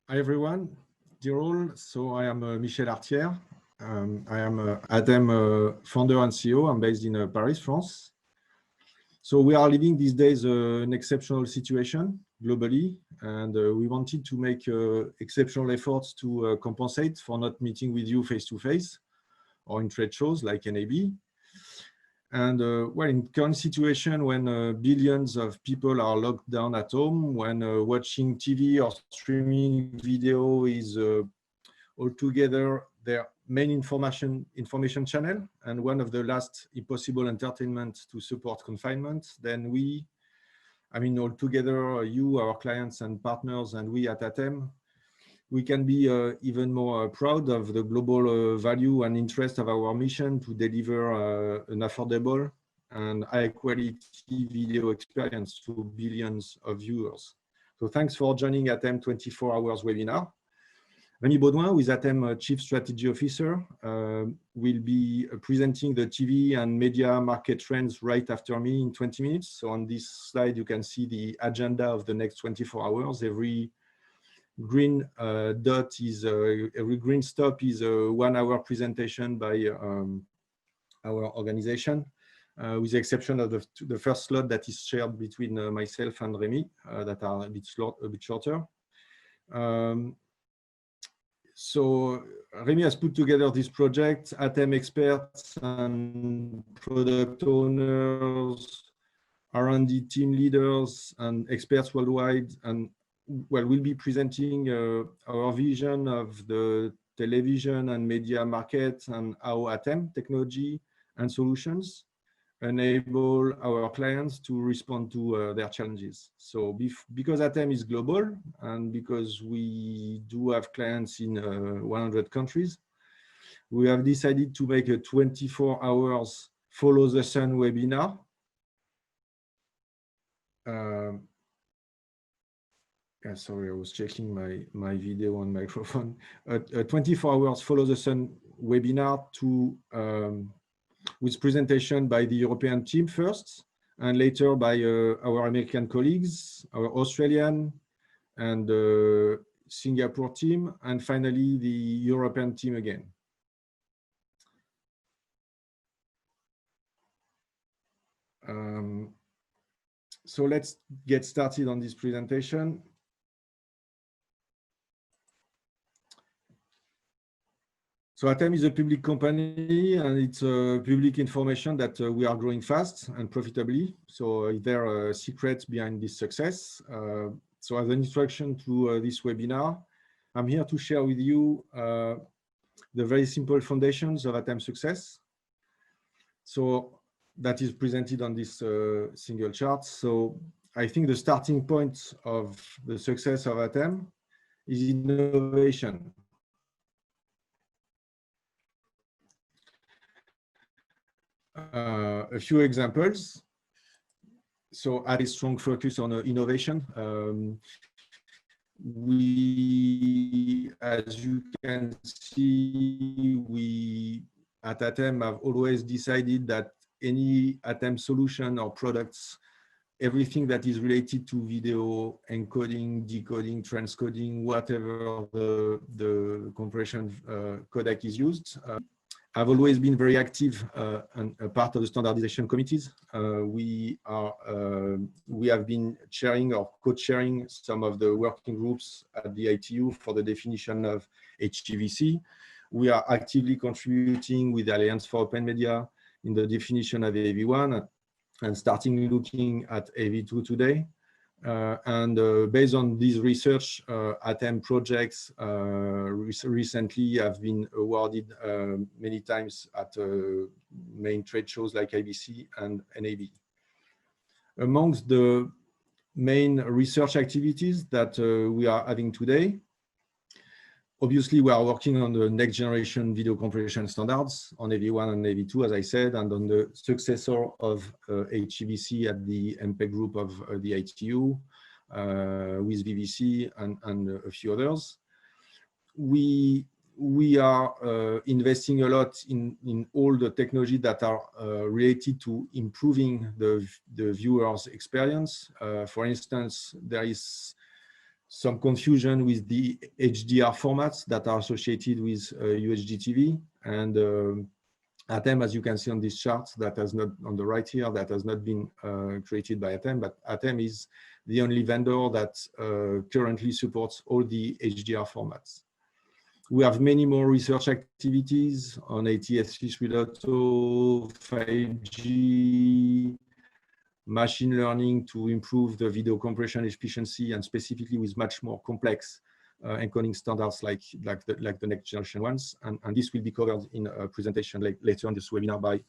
Hi everyone, dear all. So I am Michel Artière. I am Ateme founder and CEO. I'm based in Paris, France. So we are living these days an exceptional situation globally, and we wanted to make exceptional efforts to compensate for not meeting with you face to face or in trade shows like NAB. And well, in current situation when billions of people are locked down at home, when watching TV or streaming video is altogether their main information channel and one of the last possible entertainment to support confinement, then altogether, you, our clients and partners, and we at Ateme, we can be even more proud of the global value and interest of our mission to deliver an affordable and high quality video experience to billions of viewers. So thanks for joining Ateme 24 hours webinar. Rémi Baudouin, who is Ateme Chief Strategy Officer, will be presenting the TV and media market trends right after me in 20 minutes. So on this slide, you can see the agenda of the next 24 hours. Every green dot is, every green stop is a 1 hour presentation by our organization, with the exception of the first slot that is shared between myself and Rémi, that are a bit shorter. So Rémi has put together this project. Ateme experts and product owners, R&D team leaders and experts worldwide, and well, we'll be presenting our vision of the television and media market and how Ateme technology and solutions enable our clients to respond to their challenges. So because Ateme is global and because we do have clients in 100 countries, we have decided to make a 24 hours Follow the Sun webinar. Sorry, I was checking my video and microphone. A 24 hours Follow the Sun webinar to with presentation by the European team first, and later by our American colleagues, our Australian and Singapore team, and finally the European team again. So let's get started on this presentation. So Ateme is a public company, and it's public information that we are growing fast and profitably. So there are secrets behind this success. So as an introduction to this webinar, I'm here to share with you the very simple foundations of Ateme success. So that is presented on this single chart. So I think the starting point of the success of Ateme is innovation. A few examples. So at a strong focus on innovation. We, as you can see, we at Ateme have always decided that any Ateme solution or products, everything that is related to video encoding, decoding, transcoding, whatever the compression codec is used, I've always been very active and a part of the standardization committees. We have been sharing or co-chairing some of the working groups at the ITU for the definition of HEVC. We are actively contributing with the Alliance for Open Media in the definition of AV1 and starting looking at AV2 today. Based on this research, Ateme projects recently have been awarded many times at main trade shows like IBC and NAB. Amongst the main research activities that we are having today, obviously we are working on the next generation video compression standards on AV1 and AV2, as I said, and on the successor of HEVC at the MPEG group of the ITU with VVC and a few others. We are investing a lot in all the technology that are related to improving the viewer's experience. For instance, there is some confusion with the HDR formats that are associated with UHD-TV. And Ateme, as you can see on this chart, that has not, on the right here, that has not been created by Ateme, but Ateme is the only vendor that currently supports all the HDR formats. We have many more research activities on ATSC 3.0, 5G, machine learning to improve the video compression efficiency, and specifically with much more complex encoding standards like the next generation ones. And this will be covered in a presentation later on this webinar by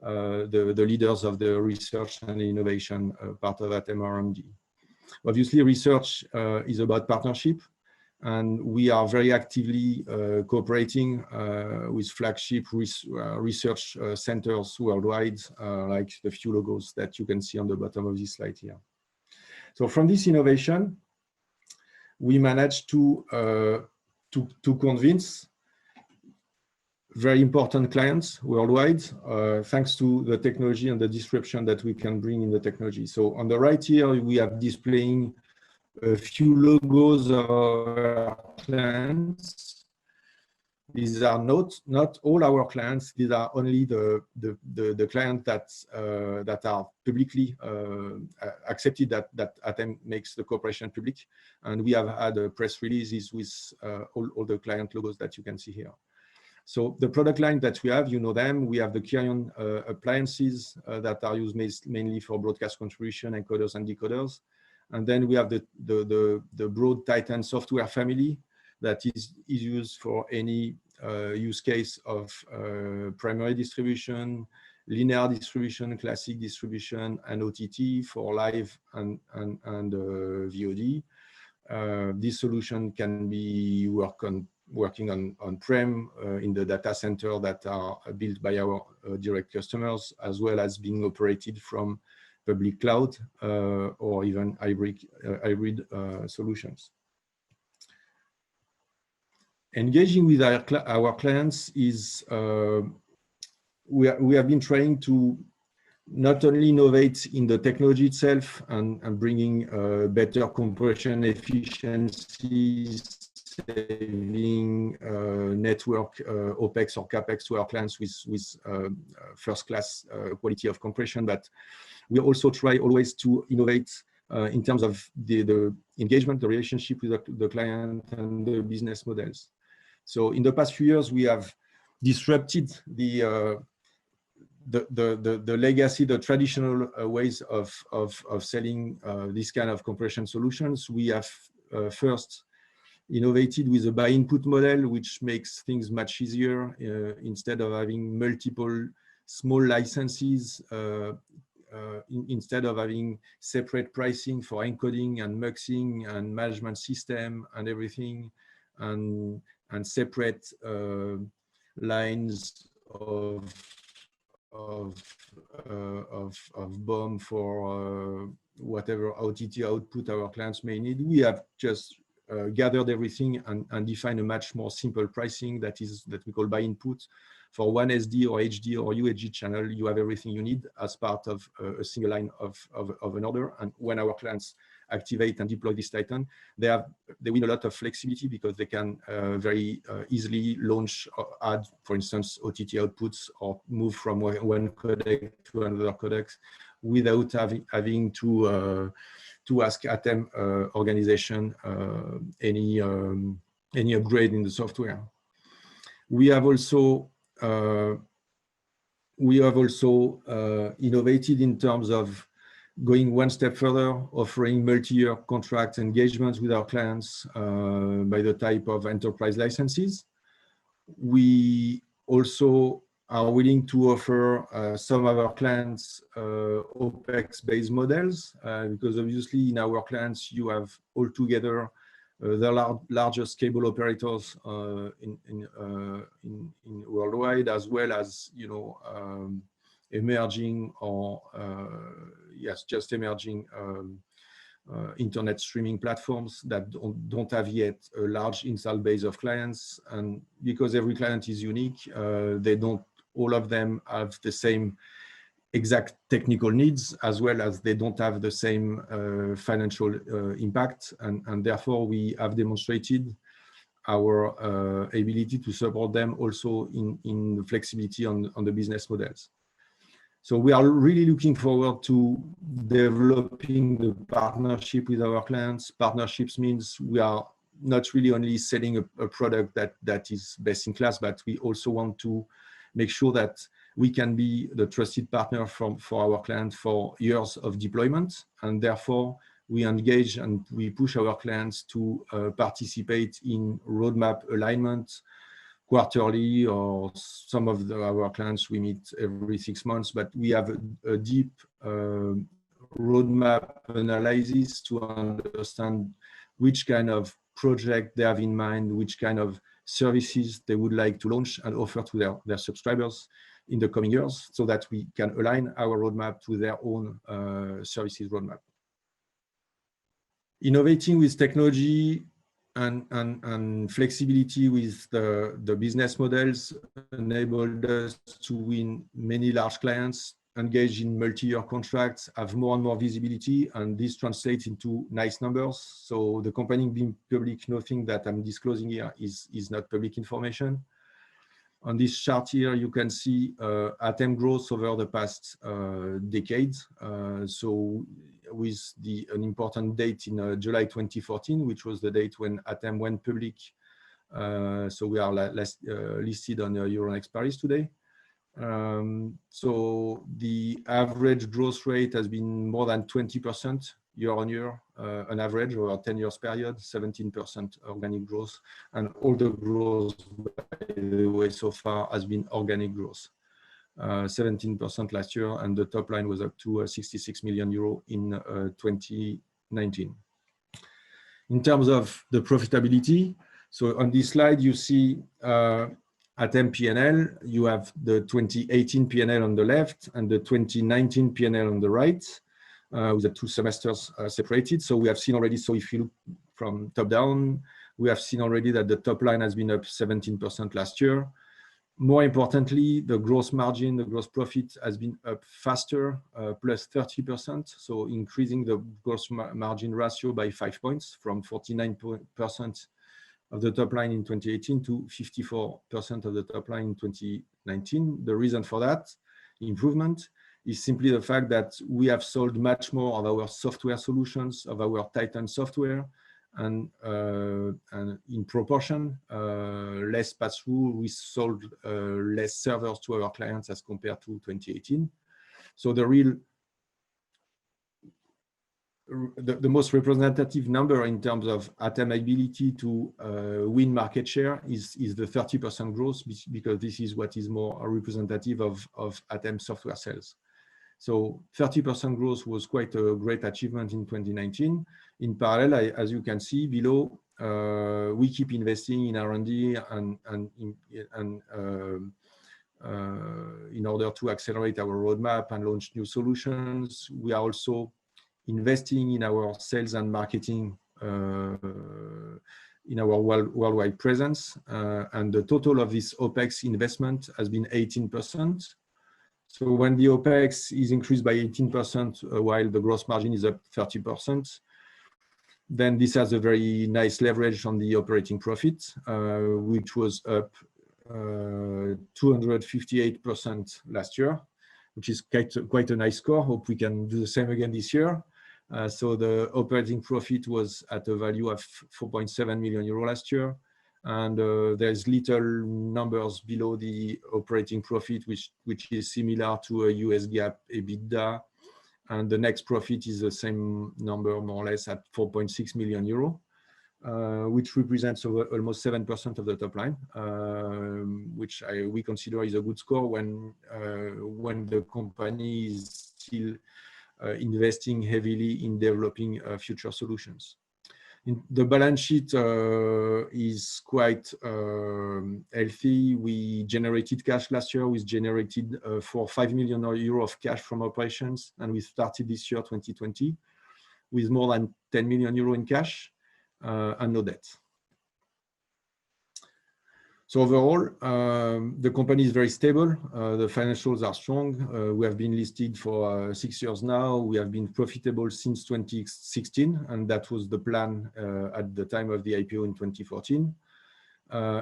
the leaders of the research and innovation part of Ateme R&D. Obviously, research is about partnership, and we are very actively cooperating with flagship research centers worldwide, like the few logos that you can see on the bottom of this slide here. So from this innovation, we managed to convince very important clients worldwide, thanks to the technology and the disruption that we can bring in the technology. So on the right here, we are displaying a few logos of our clients. These are not all our clients. These are only the clients that are publicly accepted, that Ateme makes the cooperation public. And we have had press releases with all the client logos that you can see here. So the product line that we have, you know them. We have the Kirion appliances that are used mainly for broadcast contribution, encoders and decoders. And then we have the broad Titan software family that is used for any use case of primary distribution, linear distribution, classic distribution, and OTT for live and VOD. This solution can be working on-prem in the data center that are built by our direct customers, as well as being operated from public cloud or even hybrid solutions. Engaging with our clients is, we have been trying to not only innovate in the technology itself and bringing better compression efficiency, saving network OPEX or CAPEX to our clients with first-class quality of compression, but we also try always to innovate in terms of the engagement, the relationship with the client, and the business models. So in the past few years, we have disrupted the legacy, the traditional ways of selling this kind of compression solutions. We have first innovated with a buy input model, which makes things much easier. Instead of having multiple small licenses, instead of having separate pricing for encoding and muxing and management system and everything, and separate lines of BOM for whatever OTT output our clients may need, we have just gathered everything and defined a much more simple pricing that we call buy input. For one SD or HD or UHD channel, you have everything you need as part of a single line of an order. And when our clients activate and deploy this Titan, they win a lot of flexibility because they can very easily launch or add, for instance, OTT outputs or move from one codec to another codec without having to ask Ateme organization any upgrade in the software. We have also innovated in terms of going one step further, offering multi-year contract engagements with our clients by the type of enterprise licenses. We also are willing to offer some of our clients OPEX-based models, because obviously in our clients you have altogether the largest cable operators in worldwide, as well as emerging or just emerging internet streaming platforms that don't have yet a large install base of clients. And because every client is unique, all of them have the same exact technical needs, as well as they don't have the same financial impact. And therefore, we have demonstrated our ability to support them also in the flexibility on the business models. So we are really looking forward to developing the partnership with our clients. Partnerships means we are not really only selling a product that is best in class, but we also want to make sure that we can be the trusted partner for our clients for years of deployment. And therefore, we engage and we push our clients to participate in roadmap alignment quarterly, or some of our clients we meet every 6 months, but we have a deep roadmap analysis to understand which kind of project they have in mind, which kind of services they would like to launch and offer to their subscribers in the coming years, so that we can align our roadmap to their own services roadmap. Innovating with technology and flexibility with the business models enabled us to win many large clients, engage in multi-year contracts, have more and more visibility, and this translates into nice numbers. So the company being public, nothing that I'm disclosing here is not public information. On this chart here, you can see Ateme growth over the past decades. So with an important date in July 2014, which was the date when Ateme went public. So we are listed on Euronext Paris today. So the average growth rate has been more than 20% year on year, on average over a 10 years period, 17% organic growth, and all the growth, by the way, so far has been organic growth. 17% last year, and the top line was up to 66 million euro in 2019. In terms of the profitability, so on this slide you see Ateme P&L. You have the 2018 P&L on the left and the 2019 P&L on the right, with the 2 semesters separated. So we have seen already, so if you look from top down, we have seen already that the top line has been up 17% last year. More importantly, the gross margin, the gross profit has been up faster, plus 30%. So increasing the gross margin ratio by 5 points, from 49% of the top line in 2018 to 54% of the top line in 2019. The reason for that improvement is simply the fact that we have sold much more of our software solutions, of our Titan software, and in proportion, less pass-through. We sold less servers to our clients as compared to 2018. So the most representative number in terms of Ateme ability to win market share is the 30% growth, because this is what is more representative of Ateme software sales. So 30% growth was quite a great achievement in 2019. In parallel, as you can see below, we keep investing in R&D and in order to accelerate our roadmap and launch new solutions. We are also investing in our sales and marketing, in our worldwide presence, and the total of this OPEX investment has been 18%. So when the OPEX is increased by 18%, while the gross margin is up 30%, then this has a very nice leverage on the operating profit, which was up 258% last year, which is quite a nice score. Hope we can do the same again this year. So the operating profit was at a value of 4.7 million euro last year. And there's little numbers below the operating profit, which is similar to a US GAAP EBITDA. And the next profit is the same number, more or less, at 4.6 million euro, which represents almost 7% of the top line, which we consider is a good score when the company is still investing heavily in developing future solutions. The balance sheet is quite healthy. We generated cash last year. We generated for 5 million euro of cash from operations, and we started this year, 2020, with more than 10 million euro in cash and no debt. So overall, the company is very stable. The financials are strong. We have been listed for 6 years now. We have been profitable since 2016, and that was the plan at the time of the IPO in 2014.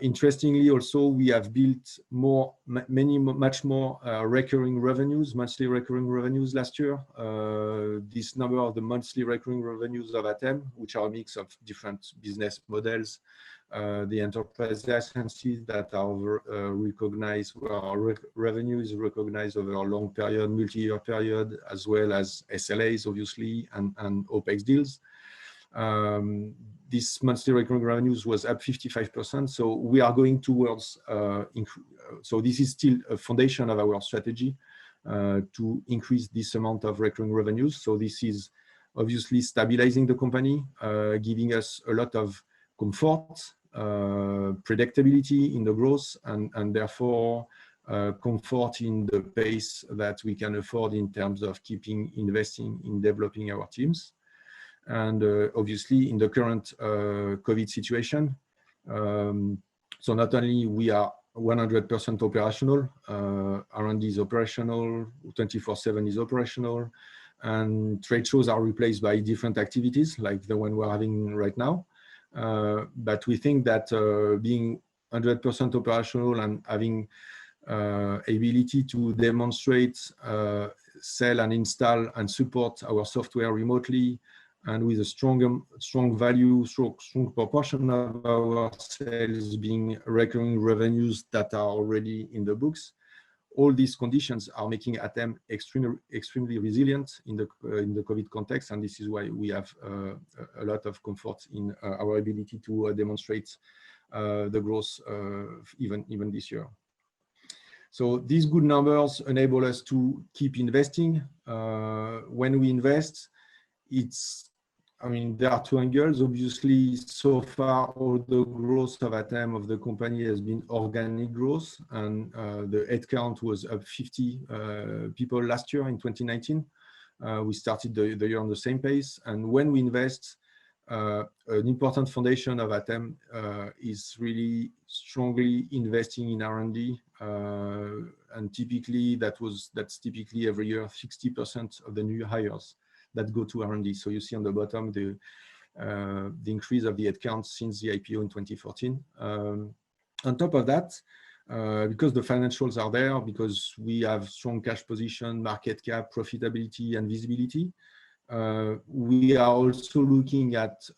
Interestingly, also, we have built much more recurring revenues, monthly recurring revenues last year. This number of the monthly recurring revenues of Ateme, which are a mix of different business models, the enterprise licenses that are recognized, revenue is recognized over a long period, multi-year period, as well as SLAs, obviously, and OPEX deals. This monthly recurring revenues was up 55%. So we are going towards, so this is still a foundation of our strategy to increase this amount of recurring revenues. So this is obviously stabilizing the company, giving us a lot of comfort, predictability in the growth, and therefore comfort in the pace that we can afford in terms of keeping investing in developing our teams. And obviously in the current COVID situation, so not only we are 100% operational, R&D is operational, 24/7 is operational, and trade shows are replaced by different activities like the one we're having right now. But we think that being 100% operational and having ability to demonstrate, sell and install and support our software remotely, and with a strong proportion of our sales being recurring revenues that are already in the books, all these conditions are making Ateme extremely resilient in the COVID context, and this is why we have a lot of comfort in our ability to demonstrate the growth even this year. So these good numbers enable us to keep investing. When we invest, there are two angles. Obviously, so far, all the growth of Ateme, of the company, has been organic growth, and the headcount was up 50 people last year in 2019. We started the year on the same pace. And when we invest, an important foundation of Ateme is really strongly investing in R&D. And typically, that's typically every year 60% of the new hires that go to R&D. So you see on the bottom the increase of the headcount since the IPO in 2014. On top of that, because the financials are there, because we have strong cash position, market cap, profitability, and visibility, we are also looking at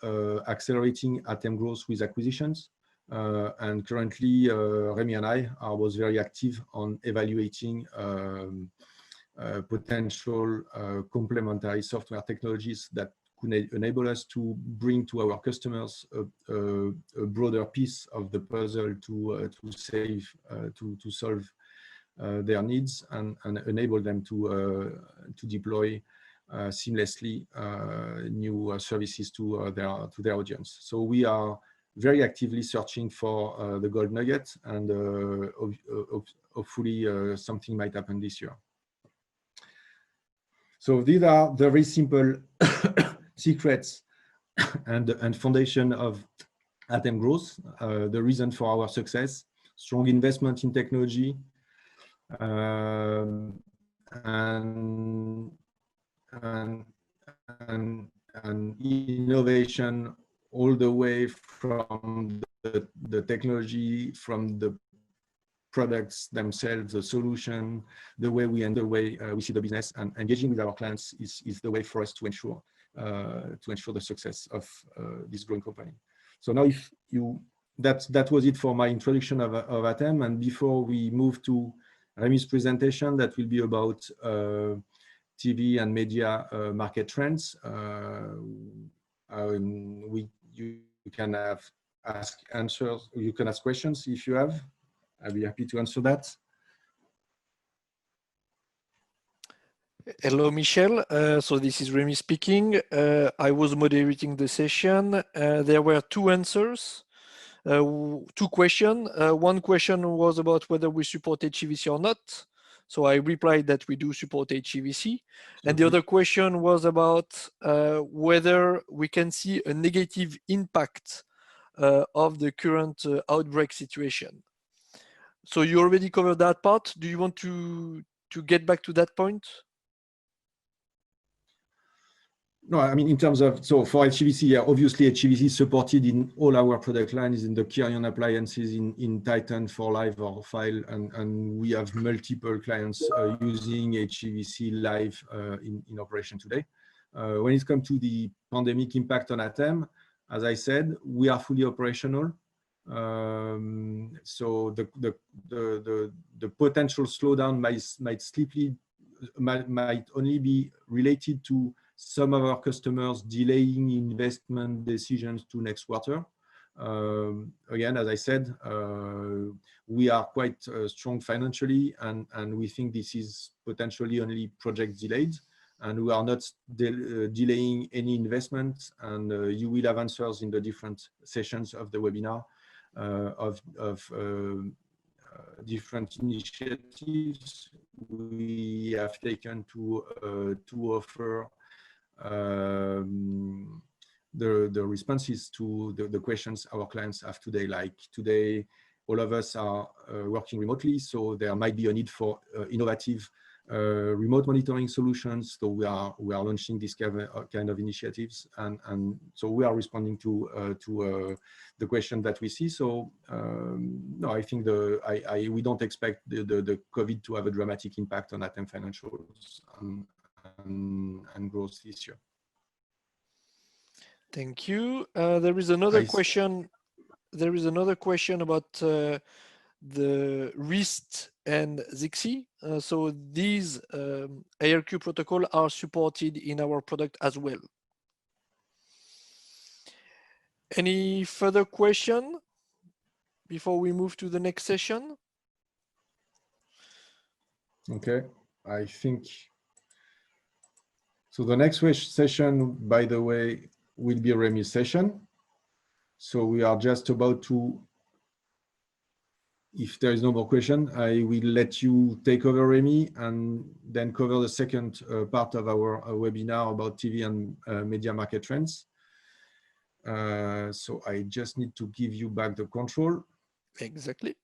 accelerating Ateme growth with acquisitions. And currently, Remy and I was very active on evaluating potential complementary software technologies that could enable us to bring to our customers a broader piece of the puzzle to solve their needs and enable them to deploy seamlessly new services to their audience. So we are very actively searching for the gold nugget, and hopefully something might happen this year. So these are the very simple secrets and foundation of Ateme growth. The reason for our success: strong investment in technology, and innovation, all the way from the technology, from the products themselves, the solution, the way we see the business, and engaging with our clients is the way for us to ensure the success of this growing company. So now, that was it for my introduction of Ateme, and before we move to Remy's presentation, that will be about TV and media market trends. You can ask questions if you have. I'll be happy to answer that. Hello, Michel. So this is Remy speaking. I was moderating the session. There were two answers, two questions. One question was about whether we support HEVC or not. So I replied that we do support HEVC. And the other question was about whether we can see a negative impact of the current outbreak situation. So you already covered that part. Do you want to get back to that point? No, I mean, in terms of, so for HVC, yeah, obviously HVC is supported in all our product lines, in the Kirion appliances, in Titan for live or file, and we have multiple clients using HVC live in operation today. When it comes to the pandemic impact on Ateme, as I said, we are fully operational. So the potential slowdown might only be related to some of our customers delaying investment decisions to next quarter. Again, as I said, we are quite strong financially, and we think this is potentially only project delayed, and we are not delaying any investment. And you will have answers in the different sessions of the webinar of different initiatives we have taken to offer the responses to the questions our clients have today. Like today, all of us are working remotely, so there might be a need for innovative remote monitoring solutions. So we are launching this kind of initiatives, and so we are responding to the question that we see. So no, I think we don't expect the COVID to have a dramatic impact on Ateme financials and growth this year. Thank you. There is another question. There is another question about the RIST and ZXI. So these ARQ protocol are supported in our product as well. Any further question before we move to the next session? Okay, I think so. The next session, by the way, will be a Rémi's session. So we are just about to, if there is no more question, I will let you take over, Rémi, and then cover the second part of our webinar about TV and media market trends. So I just need to give you back the control. Exactly.